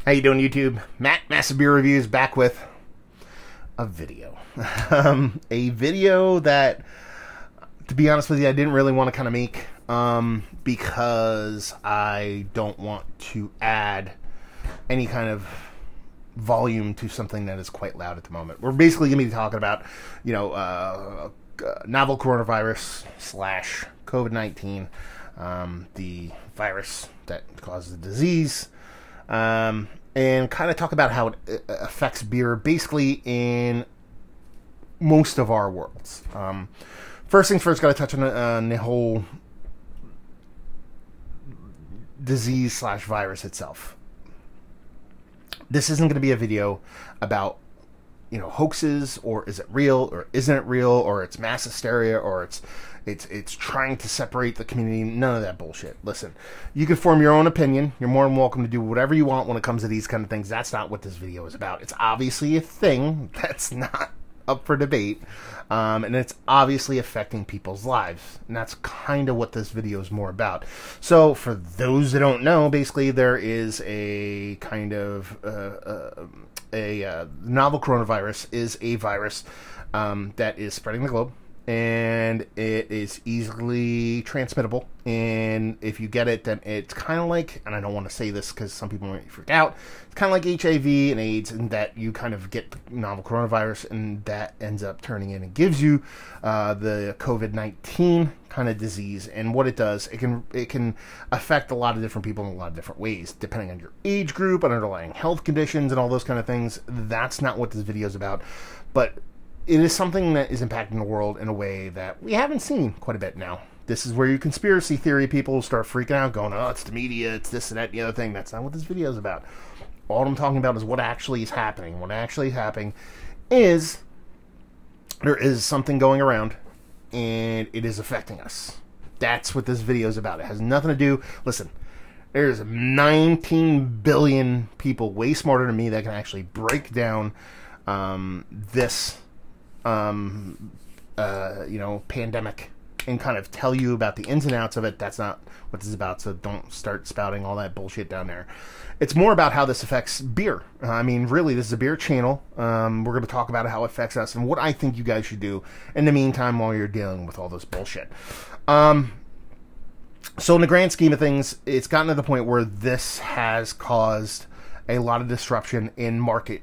How you doing, YouTube? Matt, Massive Beer Reviews, back with a video. A video that, to be honest with you, I didn't really want to kind of make because I don't want to add any kind of volume to something that is quite loud at the moment. We're basically going to be talking about, novel coronavirus / COVID-19, the virus that causes the disease, and kind of talk about how it affects beer basically in most of our worlds. First things first, got to touch on the whole disease / virus itself. This isn't going to be a video about, hoaxes, or is it real, or isn't it real, or it's mass hysteria, or it's trying to separate the community. None of that bullshit. Listen, you can form your own opinion. You're more than welcome to do whatever you want when it comes to these kind of things. That's not what this video is about. It's obviously a thing that's not up for debate, and it's obviously affecting people's lives, and that's kind of what this video is more about. So for those that don't know, basically there is a kind of novel coronavirus is a virus that is spreading the globe, and it is easily transmittable. And if you get it, then it's kind of like, and I don't want to say this because some people might freak out, it's kind of like HIV and AIDS, and that you kind of get the novel coronavirus, and that ends up turning in and gives you the COVID-19 kind of disease. And what it does, it can affect a lot of different people in a lot of different ways, depending on your age group, on underlying health conditions, and all those kind of things. That's not what this video is about, but it is something that is impacting the world in a way that we haven't seen quite a bit now. This is where your conspiracy theory people start freaking out, going, oh, it's the media, it's this and that and the other thing. That's not what this video is about. All I'm talking about is what actually is happening. What actually is happening is there is something going around, and it is affecting us. That's what this video is about. It has nothing to do... Listen, there's 19 billion people way smarter than me that can actually break down this pandemic and kind of tell you about the ins and outs of it. That's not what this is about, so don't start spouting all that bullshit down there. It's more about how this affects beer. Really, this is a beer channel. We're going to talk about how it affects us and what I think you guys should do in the meantime while you're dealing with all this bullshit. So in the grand scheme of things, it's gotten to the point where this has caused a lot of disruption in market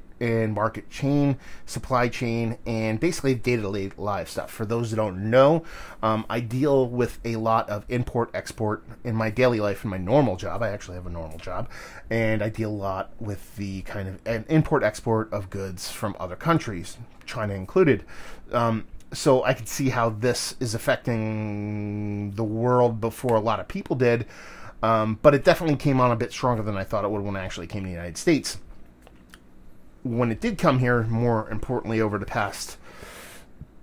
chain, supply chain, and basically day-to-day life stuff. For those that don't know, I deal with a lot of import-export in my daily life, in my normal job. I actually have a normal job, and I deal a lot with the kind of an import-export of goods from other countries, China included. So I could see how this is affecting the world before a lot of people did. But it definitely came on a bit stronger than I thought it would when it actually came to the United States. When it did come here, more importantly over the past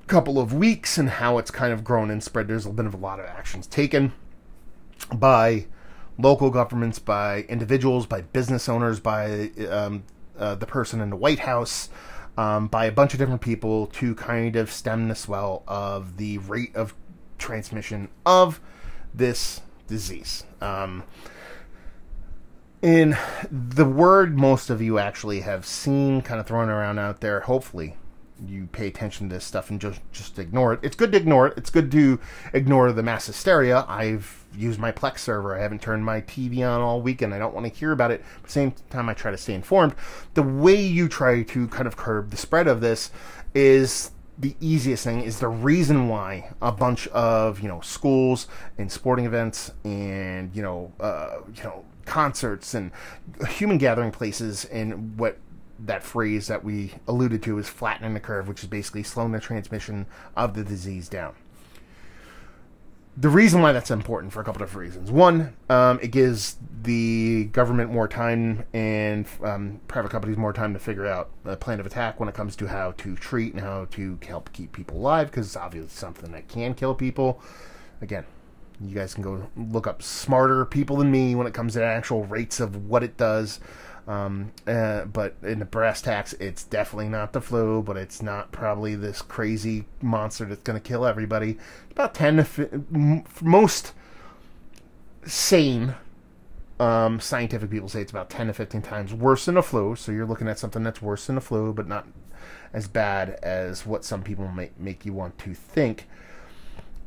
couple of weeks, and how it's kind of grown and spread, there's been a lot of actions taken by local governments, by individuals, by business owners, by the person in the White House, by a bunch of different people to kind of stem the swell of the rate of transmission of this disease. In the word most of you actually have seen kind of thrown around out there, hopefully you pay attention to this stuff and just ignore it. It's good to ignore it. It's good to ignore the mass hysteria. I've used my Plex server. I haven't turned my TV on all weekend. I don't want to hear about it. At the same time, I try to stay informed. The way you try to kind of curb the spread of this is the easiest thing, is the reason why a bunch of, schools and sporting events and, concerts and human gathering places, and what that phrase that we alluded to is flattening the curve, which is basically slowing the transmission of the disease down. The reason why that's important for a couple of reasons. One, it gives the government more time and private companies more time to figure out a plan of attack when it comes to how to treat and how to help keep people alive, because it's obviously something that can kill people. Again, you guys can go look up smarter people than me when it comes to actual rates of what it does. But in the brass tacks, it's definitely not the flu, but it's not probably this crazy monster that's going to kill everybody. It's about 10 to most sane Scientific people say it's about 10 to 15 times worse than the flu. So you're looking at something that's worse than the flu, but not as bad as what some people make you want to think.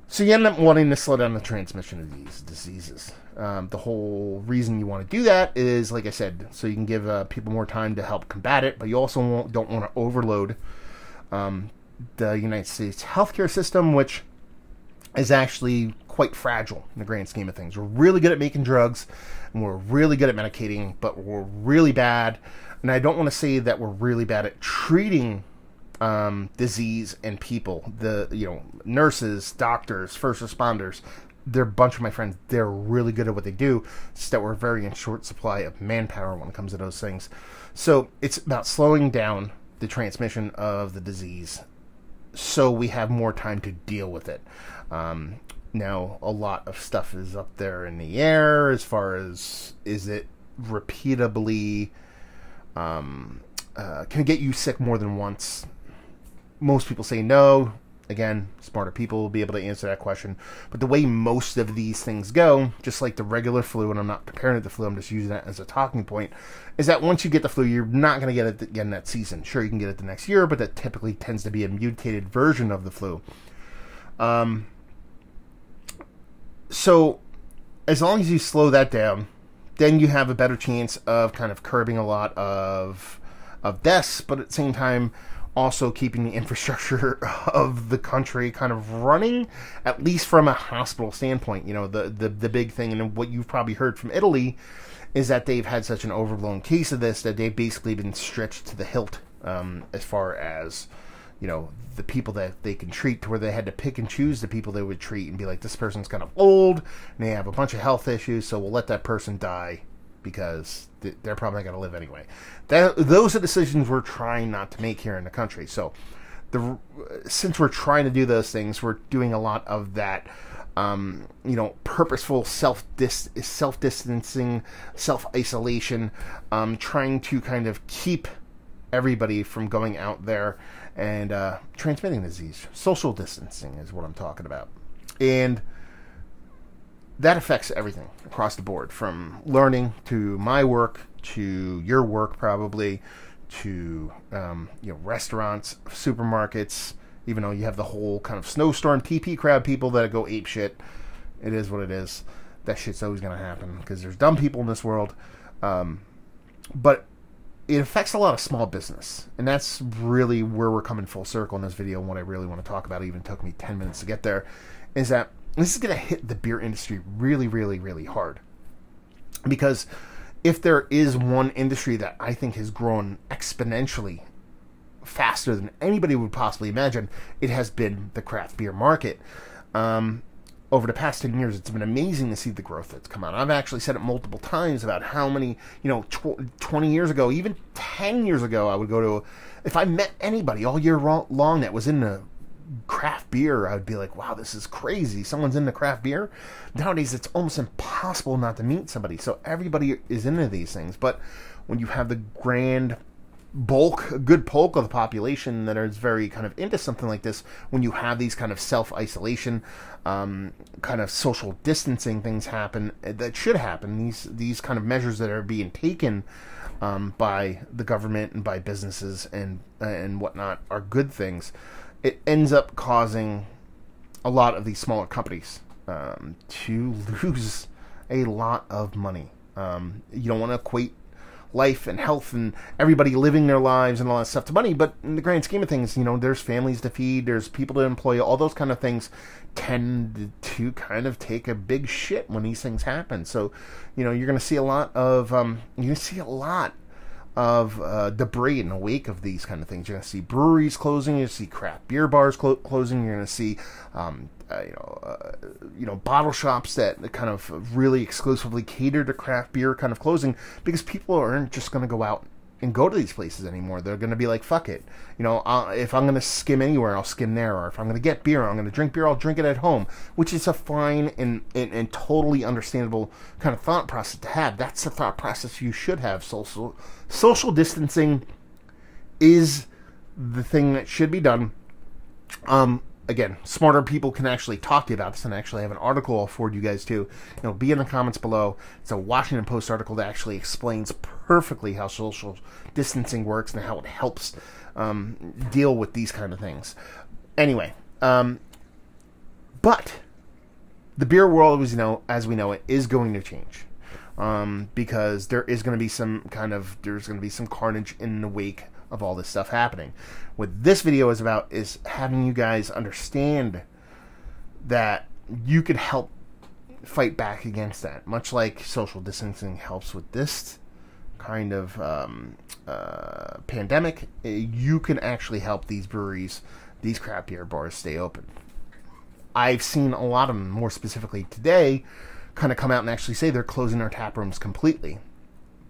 So you end up wanting to slow down the transmission of these diseases. The whole reason you want to do that is, like I said, so you can give people more time to help combat it, but you also don't want to overload the United States healthcare system, which is actually quite fragile in the grand scheme of things. We're really good at making drugs, and we're really good at medicating, but we're really bad, and I don't want to say that we're really bad at treating disease and people. Nurses, doctors, first responders, they're a bunch of my friends. They're really good at what they do. It's just that we're very in short supply of manpower when it comes to those things. So it's about slowing down the transmission of the disease so we have more time to deal with it. Now, a lot of stuff is up there in the air as far as, is it repeatably, can it get you sick more than once? Most people say no. Again, smarter people will be able to answer that question. But the way most of these things go, just like the regular flu, and I'm not comparing it to flu, I'm just using that as a talking point, is that once you get the flu, you're not going to get it again that season. Sure, you can get it the next year, but that typically tends to be a mutated version of the flu. So as long as you slow that down, then you have a better chance of kind of curbing a lot of deaths, but at the same time, also keeping the infrastructure of the country kind of running, at least from a hospital standpoint. You know, the big thing, and what you've probably heard from Italy, is that they've had such an overblown case of this that they've basically been stretched to the hilt as far as, you know, the people that they can treat, to where they had to pick and choose the people they would treat and be like, this person's kind of old and they have a bunch of health issues, so we'll let that person die because they're probably not going to live anyway. Those are decisions we're trying not to make here in the country. So since we're trying to do those things, we're doing a lot of that, purposeful self-distancing, self-isolation, trying to kind of keep everybody from going out there and transmitting disease. Social distancing is what I'm talking about. And that affects everything across the board, from learning to my work to your work, probably to restaurants, supermarkets. Even though you have the whole kind of snowstorm TP crowd people that go ape shit, it is what it is. That shit's always going to happen because there's dumb people in this world. But it affects a lot of small business, and that's really where we're coming full circle in this video. And what I really want to talk about, even took me 10 minutes to get there, is that this is going to hit the beer industry really, really, really hard. Because if there is one industry that I think has grown exponentially faster than anybody would possibly imagine, it has been the craft beer market. Over the past 10 years, it's been amazing to see the growth that's come out. I've actually said it multiple times about how many, 20 years ago, even 10 years ago, I would go to, if I met anybody all year long that was in the craft beer, I would be like, wow, this is crazy. Someone's into craft beer. Nowadays, it's almost impossible not to meet somebody. So everybody is into these things. But when you have the good bulk of the population that is very kind of into something like this, when you have these kind of self-isolation, kind of social distancing things happen, that should happen, these kind of measures that are being taken by the government and by businesses and whatnot are good things. It ends up causing a lot of these smaller companies to lose a lot of money. You don't want to equate life and health and everybody living their lives and all that stuff to money, but in the grand scheme of things, there's families to feed, there's people to employ, all those kind of things tend to kind of take a big shit when these things happen. So, you're going to see a lot of debris in the wake of these kind of things. You're going to see breweries closing. You're going to see craft beer bars closing. You're going to see, bottle shops that kind of really exclusively cater to craft beer kind of closing, because people aren't just going to go out and go to these places anymore. They're going to be like, fuck it. If I'm going to skim anywhere, I'll skim there. Or if I'm going to get beer, I'm going to drink beer, I'll drink it at home, which is a fine and totally understandable kind of thought process to have. That's the thought process you should have. Social distancing is the thing that should be done. again, smarter people can actually talk to you about this, and I actually have an article I'll forward you guys to. It'll be in the comments below. It's a Washington Post article that actually explains perfectly how social distancing works and how it helps deal with these kind of things. Anyway, but the beer world, as we know it, is going to change. Because there is going to be some carnage in the wake of all this stuff happening. What this video is about is having you guys understand that you could help fight back against that. Much like social distancing helps with this kind of pandemic, you can actually help these breweries, these craft beer bars, stay open. I've seen a lot of them, more specifically today, kind of come out and actually say they're closing their tap rooms completely.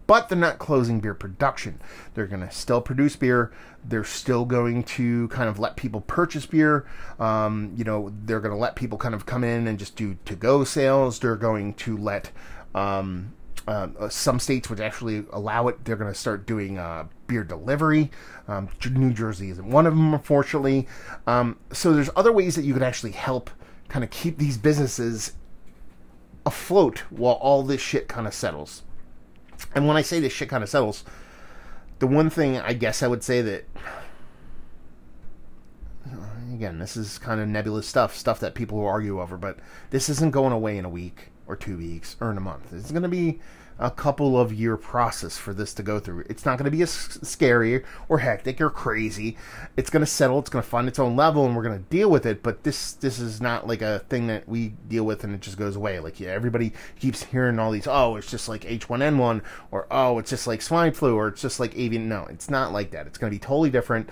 But they're not closing beer production. They're going to still produce beer. They're still going to kind of let people purchase beer. They're going to let people kind of come in and just do to-go sales. They're going to let some states would actually allow it. They're going to start doing beer delivery. New Jersey isn't one of them, unfortunately. So there's other ways that you could actually help kind of keep these businesses afloat while all this shit kind of settles. And when I say this shit kind of settles, the one thing I guess I would say that, again, this is kind of nebulous stuff that people will argue over, but this isn't going away in a week or 2 weeks or in a month. It's going to be a couple of year process for this to go through. It's not going to be as scary or hectic or crazy. It's going to settle. It's going to find its own level, and we're going to deal with it. But this is not like a thing that we deal with and it just goes away. Like, yeah, everybody keeps hearing all these, oh, it's just like H1N1, or oh, it's just like swine flu, or it's just like avian. No, it's not like that. It's going to be totally different.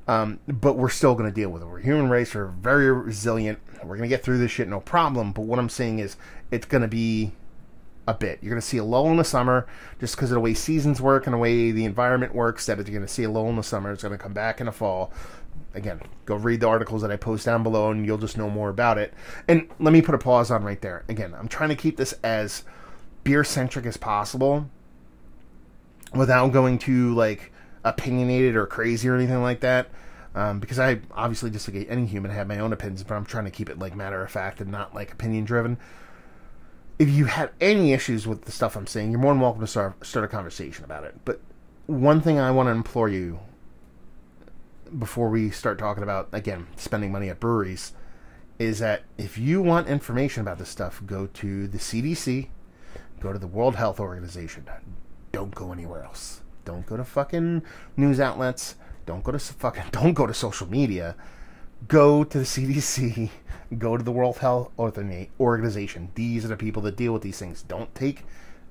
But we're still going to deal with it. We're a human race. We're very resilient. We're going to get through this shit, no problem. But what I'm saying is, it's going to be a bit. You're going to see a lull in the summer just because of the way seasons work and the way the environment works, that you're going to see a lull in the summer. It's going to come back in the fall. Again, go read the articles that I post down below and you'll just know more about it. And let me put a pause on right there. Again, I'm trying to keep this as beer-centric as possible without going too, like, opinionated or crazy or anything like that. Because I obviously, just like any human, have my own opinions, but I'm trying to keep it, like, matter-of-fact and not, like, opinion-driven. If you have any issues with the stuff I'm saying, you're more than welcome to start a conversation about it. But one thing I want to implore you before we start talking about, again, spending money at breweries, is that if you want information about this stuff, go to the CDC, go to the World Health Organization. Don't go anywhere else. Don't go to fucking news outlets. Don't go to social media. Go to the CDC. Go to the World Health Organization. These are the people that deal with these things. Don't take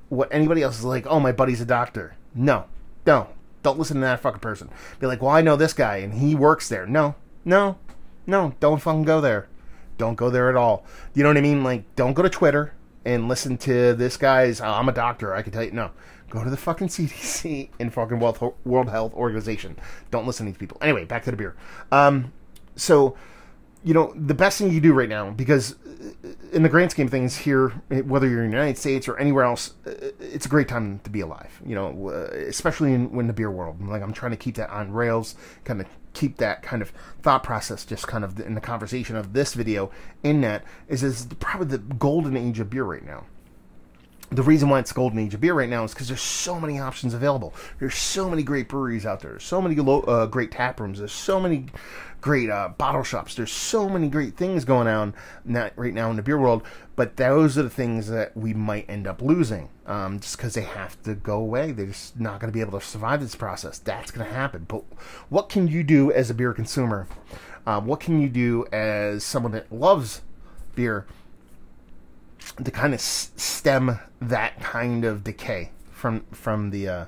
what anybody else is like, oh, my buddy's a doctor. No. Don't listen to that fucking person. Be like, well, I know this guy and he works there. No. Don't fucking go there. Don't go there at all. You know what I mean? Like, don't go to Twitter and listen to this guy's, oh, I'm a doctor, I can tell you. No. Go to the fucking CDC and fucking World Health Organization. Don't listen to these people. Anyway, back to the beer. So, the best thing you do right now, because in the grand scheme of things here, whether you're in the United States or anywhere else, it's a great time to be alive, especially in the beer world. Like, I'm trying to keep that on rails, kind of keep that kind of thought process just kind of in the conversation of this video in that is probably the golden age of beer right now. The reason why it's golden age of beer right now is because there's so many options available. There's so many great breweries out there. There's so many great tap rooms. There's so many great bottle shops. There's so many great things going on right now in the beer world. But those are the things that we might end up losing just because they have to go away. They're just not going to be able to survive this process. That's going to happen. But what can you do as a beer consumer? What can you do as someone that loves beer to kind of stem that kind of decay from the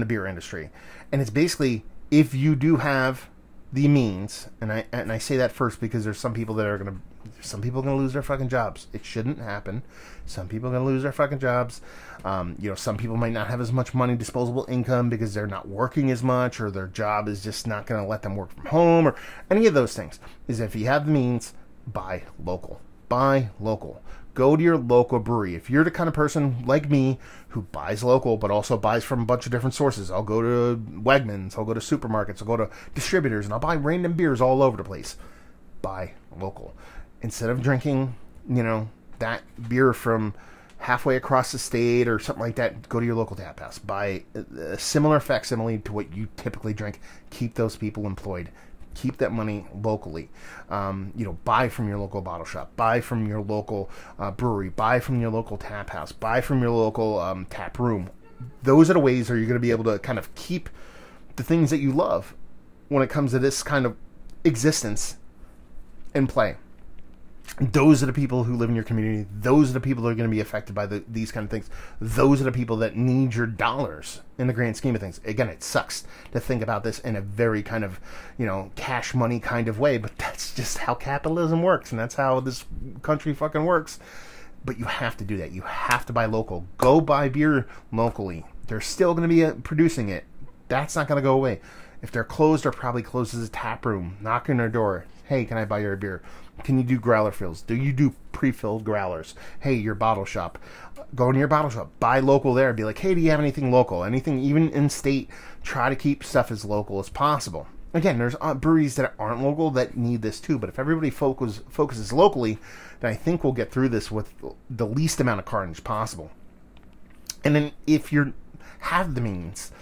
beer industry? And it's basically, if you do have the means, and I say that first because there's some people that are gonna lose their fucking jobs. It shouldn't happen. Some people are gonna lose their fucking jobs. Some people might not have as much money, disposable income, because they're not working as much, or their job is just not gonna let them work from home, or any of those things. Is if you have the means, buy local. Buy local. Go to your local brewery. If you're the kind of person like me who buys local but also buys from a bunch of different sources, I'll go to Wegmans, I'll go to supermarkets, I'll go to distributors, and I'll buy random beers all over the place. Buy local. Instead of drinking, that beer from halfway across the state or something like that, go to your local tap house. Buy a similar facsimile to what you typically drink. Keep those people employed. Keep that money locally. Buy from your local bottle shop. Buy from your local brewery. Buy from your local tap house. Buy from your local tap room. Those are the ways that you're going to be able to kind of keep the things that you love when it comes to this kind of existence in play. Those are the people who live in your community. Those are the people that are going to be affected by these kind of things. Those are the people that need your dollars in the grand scheme of things. Again, it sucks to think about this in a very kind of, cash money kind of way, but that's just how capitalism works, and that's how this country fucking works. But you have to do that. You have to buy local. Go buy beer locally. They're still going to be producing it. That's not going to go away. If they're closed, they're probably closed as a tap room. Knock on their door. Hey, can I buy your beer? Can you do growler fills? Do you do pre-filled growlers? Hey, your bottle shop. Go into your bottle shop. Buy local there. Be like, hey, do you have anything local? Anything even in state? Try to keep stuff as local as possible. Again, there's breweries that aren't local that need this too. But if everybody focuses locally, then I think we'll get through this with the least amount of carnage possible. And then if you have the means,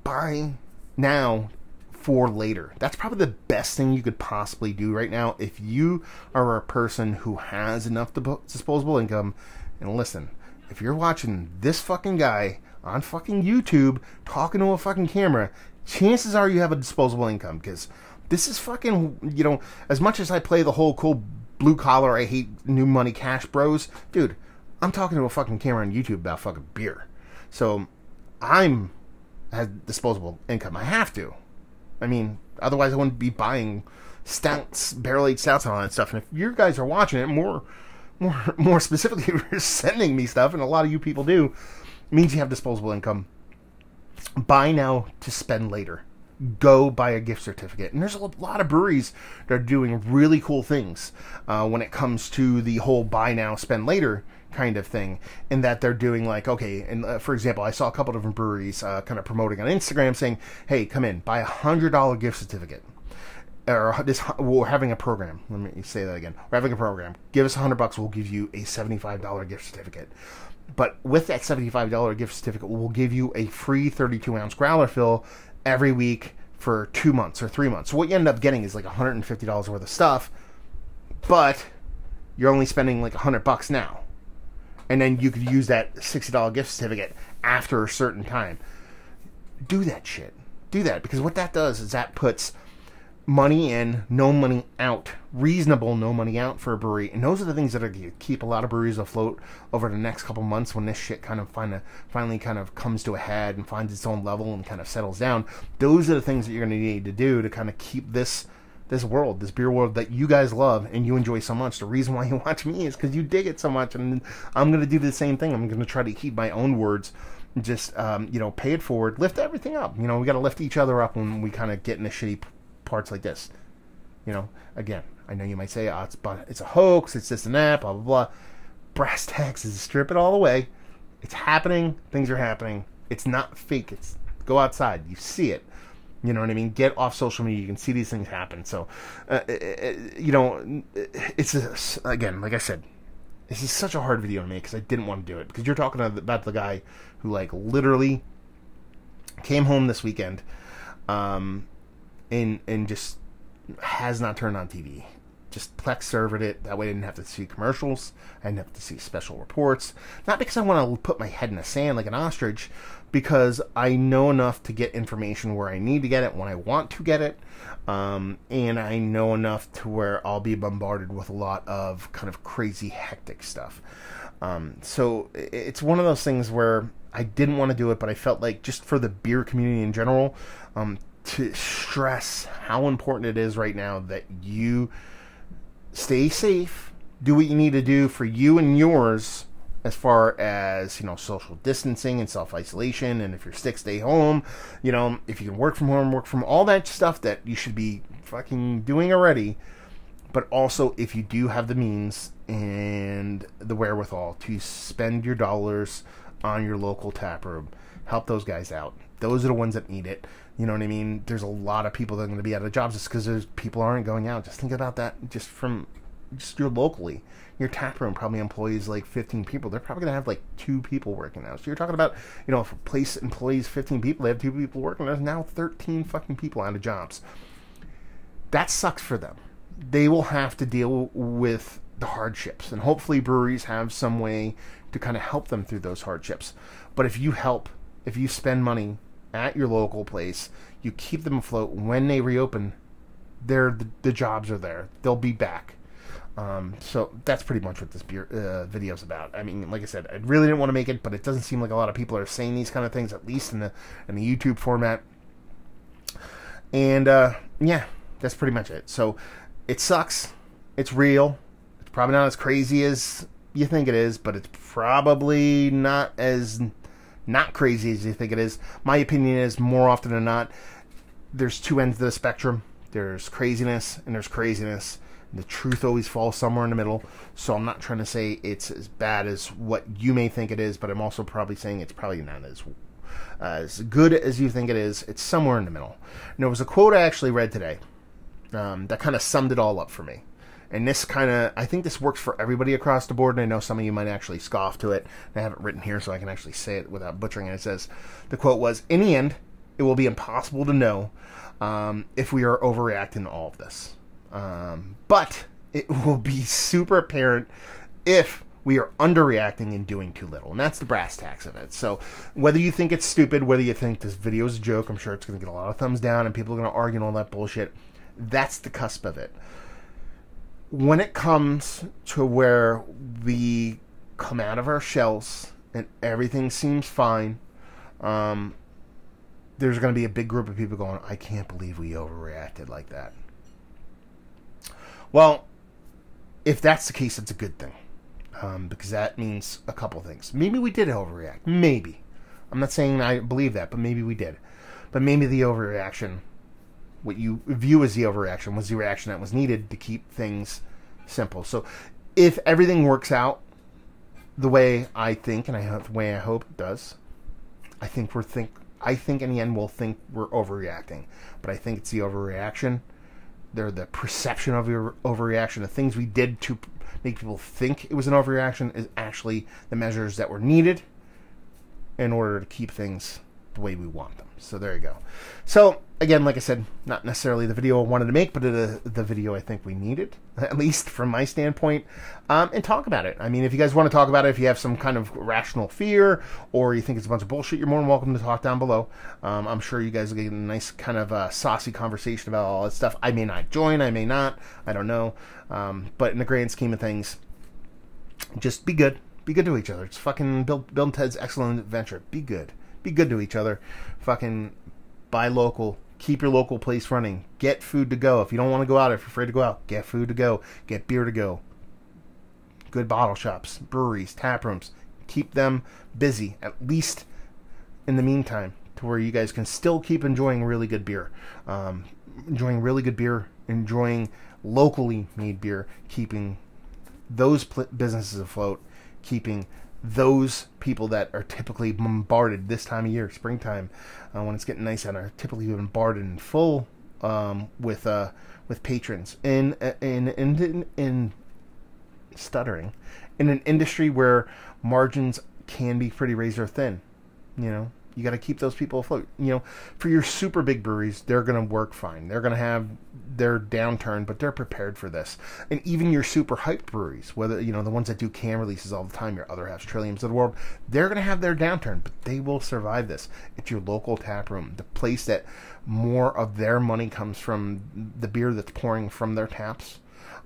buy now for later. That's probably the best thing you could possibly do right now if you are a person who has enough disposable income. And listen, if you're watching this fucking guy on fucking YouTube talking to a fucking camera, chances are you have a disposable income, because this is fucking, as much as I play the whole cool blue collar, I hate new money cash bros, dude, I'm talking to a fucking camera on YouTube about fucking beer. So I have disposable income. I have to. I mean, otherwise I wouldn't be buying stouts, barrel-aged stouts and all that stuff. And if you guys are watching it, more specifically, if you're sending me stuff, and a lot of you people do, it means you have disposable income. Buy now to spend later. Go buy a gift certificate. And there's a lot of breweries that are doing really cool things when it comes to the whole buy now, spend later kind of thing, in that they're doing like, okay, and for example, I saw a couple different breweries kind of promoting on Instagram saying, hey, come in, buy $100 gift certificate. Or we're having a program. Let me say that again. We're having a program. Give us $100, we'll give you a $75 gift certificate. But with that $75 gift certificate, we'll give you a free 32-ounce growler fill every week for 2 months or 3 months. So what you end up getting is like $150 worth of stuff, but you're only spending like $100 now. And then you could use that $60 gift certificate after a certain time. Do that shit. Do that, because what that does is that puts money in, no money out. Reasonable no money out for a brewery. And those are the things that are going to keep a lot of breweries afloat over the next couple months when this shit kind of finally kind of comes to a head and finds its own level and kind of settles down. Those are the things that you're going to need to do to kind of keep this world, this beer world that you guys love and you enjoy so much. The reason why you watch me is because you dig it so much, and I'm going to do the same thing. I'm going to try to keep my own words, just, pay it forward, lift everything up. We got to lift each other up when we kind of get into shitty parts like this. Again, I know you might say, oh, it's a hoax, it's this and that, blah, blah, blah. Brass tacks is strip it all away. It's happening. Things are happening. It's not fake. It's go outside. You see it. You know what I mean? Get off social media. You can see these things happen. So, it's again, like I said, this is such a hard video to make because I didn't want to do it, because you're talking about the guy who like literally came home this weekend, and just has not turned on TV. Just Plex servered it. That way I didn't have to see commercials. I didn't have to see special reports. Not because I want to put my head in the sand like an ostrich, because I know enough to get information where I need to get it, when I want to get it. And I know enough to where I'll be bombarded with a lot of kind of crazy, hectic stuff. So it's one of those things where I didn't want to do it, but I felt like just for the beer community in general, to stress how important it is right now that you stay safe, do what you need to do for you and yours, as far as, social distancing and self-isolation, and if you're sick, stay home, if you can work from home, work from all that stuff that you should be fucking doing already. But also, if you do have the means and the wherewithal to spend your dollars on your local tap room, help those guys out. Those are the ones that need it. You know what I mean? There's a lot of people that are going to be out of jobs just because people aren't going out. Just think about that just from just your locally. Your tap room probably employs like 15 people. They're probably going to have like 2 people working now. So you're talking about, you know, if a place employs 15 people, they have 2 people working. There's now 13 fucking people out of jobs. That sucks for them. They will have to deal with the hardships. And hopefully breweries have some way to kind of help them through those hardships. But if you help, if you spend money at your local place, you keep them afloat, when they reopen, the jobs are there. They'll be back. So that's pretty much what this video's about. I mean, like I said, I really didn't want to make it, but it doesn't seem like a lot of people are saying these kind of things, at least in the YouTube format. And yeah, that's pretty much it. So it sucks. It's real. It's probably not as crazy as you think it is, but it's probably not as not crazy as you think it is. My opinion is, more often than not, there's 2 ends of the spectrum. There's craziness and there's craziness. The truth always falls somewhere in the middle. So I'm not trying to say it's as bad as what you may think it is, but I'm also probably saying it's probably not as good as you think it is. It's somewhere in the middle. And there was a quote I actually read today that kind of summed it all up for me. And this kind of, I think this works for everybody across the board, and I know some of you might actually scoff to it. I have it written here so I can actually say it without butchering it. It says, the quote was, "In the end, it will be impossible to know if we are overreacting to all of this. But it will be super apparent if we are underreacting and doing too little." And that's the brass tacks of it. So whether you think it's stupid, whether you think this video is a joke, I'm sure it's going to get a lot of thumbs down and people are going to argue and all that bullshit. That's the cusp of it. When it comes to where we come out of our shells and everything seems fine, there's going to be a big group of people going, "I can't believe we overreacted like that." Well, if that's the case, it's a good thing. Because that means a couple things. Maybe we did overreact. Maybe. I'm not saying I believe that, but maybe we did. But maybe the overreaction, what you view as the overreaction, was the reaction that was needed to keep things simple. So if everything works out the way I think, and the way I hope it does, I think in the end we'll think we're overreacting. But I think it's the overreaction. They're the perception of your overreaction. The things we did to make people think it was an overreaction is actually the measures that were needed in order to keep things the way we want them. So there you go. So again, like I said, not necessarily the video I wanted to make, but the video I think we needed, at least from my standpoint, and talk about it. I mean, if you guys want to talk about it, if you have some kind of rational fear or you think it's a bunch of bullshit, you're more than welcome to talk down below. I'm sure you guys will get a nice kind of saucy conversation about all that stuff. I may not join, I may not, I don't know. But in the grand scheme of things, just be good. Be good to each other. It's fucking Bill and Ted's Excellent Adventure. Be good. Be good to each other. Fucking buy local. Keep your local place running. Get food to go. If you don't want to go out, if you're afraid to go out, get food to go. Get beer to go. Good bottle shops, breweries, tap rooms. Keep them busy, at least in the meantime, to where you guys can still keep enjoying really good beer. Enjoying locally made beer, keeping those businesses afloat, keeping those people that are typically bombarded this time of year, springtime, when it's getting nice out, are typically bombarded and full with patrons in stuttering in an industry where margins can be pretty razor thin. You know, you got to keep those people afloat. You know, for your super big breweries, they're going to work fine. They're going to have their downturn, but they're prepared for this. And even your super hyped breweries, whether, you know, the ones that do can releases all the time, your other half trilliums of the world, they're going to have their downturn, but they will survive this. It's your local tap room, the place that more of their money comes from, the beer that's pouring from their taps,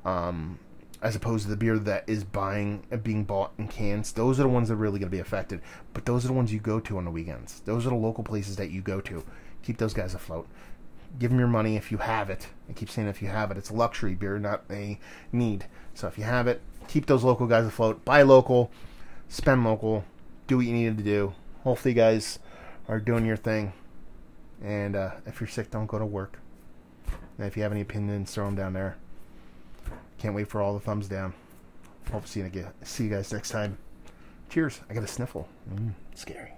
as opposed to the beer that is being bought in cans. Those are the ones that are really going to be affected. But those are the ones you go to on the weekends. Those are the local places that you go to. Keep those guys afloat. Give them your money if you have it. I keep saying if you have it. It's a luxury beer, not a need. So if you have it, keep those local guys afloat. Buy local. Spend local. Do what you needed to do. Hopefully you guys are doing your thing. And if you're sick, don't go to work. And if you have any opinions, throw them down there. Can't wait for all the thumbs down. Hope to see you guys next time. Cheers. I got a sniffle. Scary.